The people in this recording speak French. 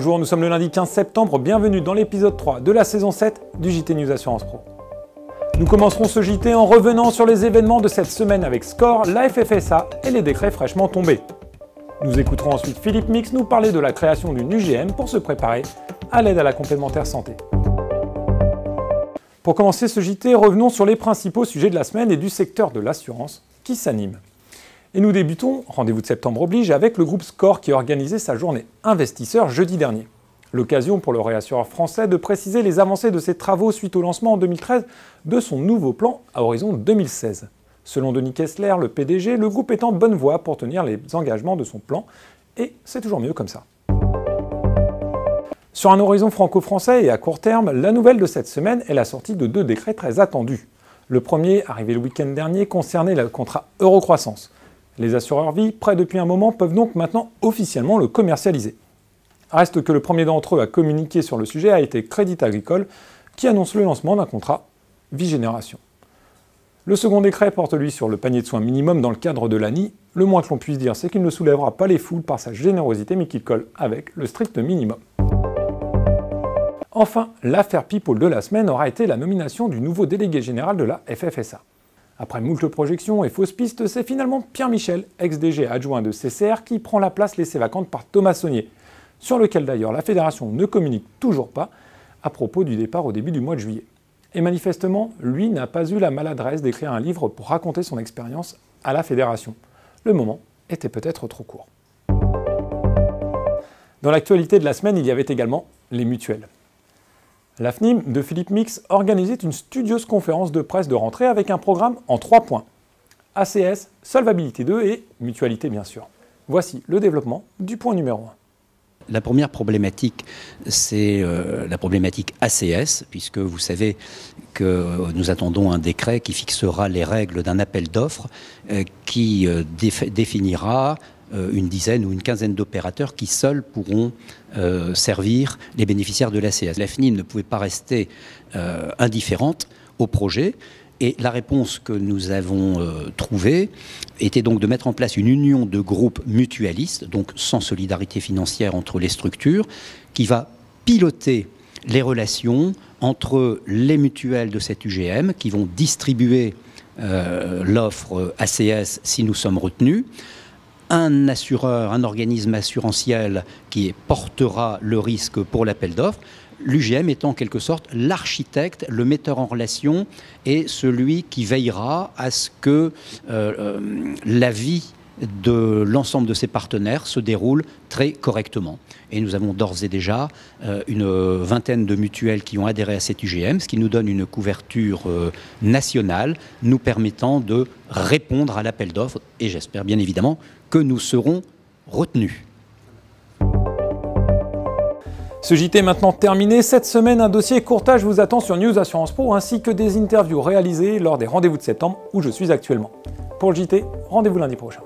Bonjour, nous sommes le lundi 15 septembre, bienvenue dans l'épisode 3 de la saison 7 du JT News Assurance Pro. Nous commencerons ce JT en revenant sur les événements de cette semaine avec SCOR, la FFSA et les décrets fraîchement tombés. Nous écouterons ensuite Philippe Mix nous parler de la création d'une UGM pour se préparer à l'aide à la complémentaire santé. Pour commencer ce JT, revenons sur les principaux sujets de la semaine et du secteur de l'assurance qui s'anime. Et nous débutons, rendez-vous de septembre oblige, avec le groupe SCOR qui a organisé sa journée investisseur jeudi dernier. L'occasion pour le réassureur français de préciser les avancées de ses travaux suite au lancement en 2013 de son nouveau plan à horizon 2016. Selon Denis Kessler, le PDG, le groupe est en bonne voie pour tenir les engagements de son plan, et c'est toujours mieux comme ça. Sur un horizon franco-français et à court terme, la nouvelle de cette semaine est la sortie de 2 décrets très attendus. Le premier, arrivé le week-end dernier, concernait le contrat Eurocroissance. Les assureurs vie, prêts depuis un moment, peuvent donc maintenant officiellement le commercialiser. Reste que le premier d'entre eux à communiquer sur le sujet a été Crédit Agricole, qui annonce le lancement d'un contrat Vie Génération. Le second décret porte lui sur le panier de soins minimum dans le cadre de l'ANI. Le moins que l'on puisse dire, c'est qu'il ne soulèvera pas les foules par sa générosité, mais qu'il colle avec le strict minimum. Enfin, l'affaire People de la semaine aura été la nomination du nouveau délégué général de la FFSA. Après moult projections et fausses pistes, c'est finalement Pierre Michel, ex-DG adjoint de CCR, qui prend la place laissée vacante par Thomas Saunier, sur lequel d'ailleurs la fédération ne communique toujours pas à propos du départ au début du mois de juillet. Et manifestement, lui n'a pas eu la maladresse d'écrire un livre pour raconter son expérience à la fédération. Le moment était peut-être trop court. Dans l'actualité de la semaine, il y avait également les mutuelles. La FNIM de Philippe Mix organisait une studieuse conférence de presse de rentrée avec un programme en 3 points. ACS, Solvabilité 2 et Mutualité bien sûr. Voici le développement du point numéro 1. La première problématique, c'est la problématique ACS, puisque vous savez que nous attendons un décret qui fixera les règles d'un appel d'offres qui définira une dizaine ou une quinzaine d'opérateurs qui seuls pourront servir les bénéficiaires de l'ACS. La FNIM ne pouvait pas rester indifférente au projet. Et la réponse que nous avons trouvée était donc de mettre en place une union de groupes mutualistes, donc sans solidarité financière entre les structures, qui va piloter les relations entre les mutuelles de cette UGM, qui vont distribuer l'offre ACS si nous sommes retenus, un assureur, un organisme assurantiel qui portera le risque pour l'appel d'offres, l'UGM étant en quelque sorte l'architecte, le metteur en relation et celui qui veillera à ce que la vie de l'ensemble de ses partenaires se déroule très correctement. Et nous avons d'ores et déjà une vingtaine de mutuelles qui ont adhéré à cette UGM, ce qui nous donne une couverture nationale, nous permettant de répondre à l'appel d'offres. Et j'espère bien évidemment que nous serons retenus. Ce JT est maintenant terminé. Cette semaine, un dossier courtage vous attend sur News Assurance Pro ainsi que des interviews réalisées lors des rendez-vous de septembre où je suis actuellement. Pour le JT, rendez-vous lundi prochain.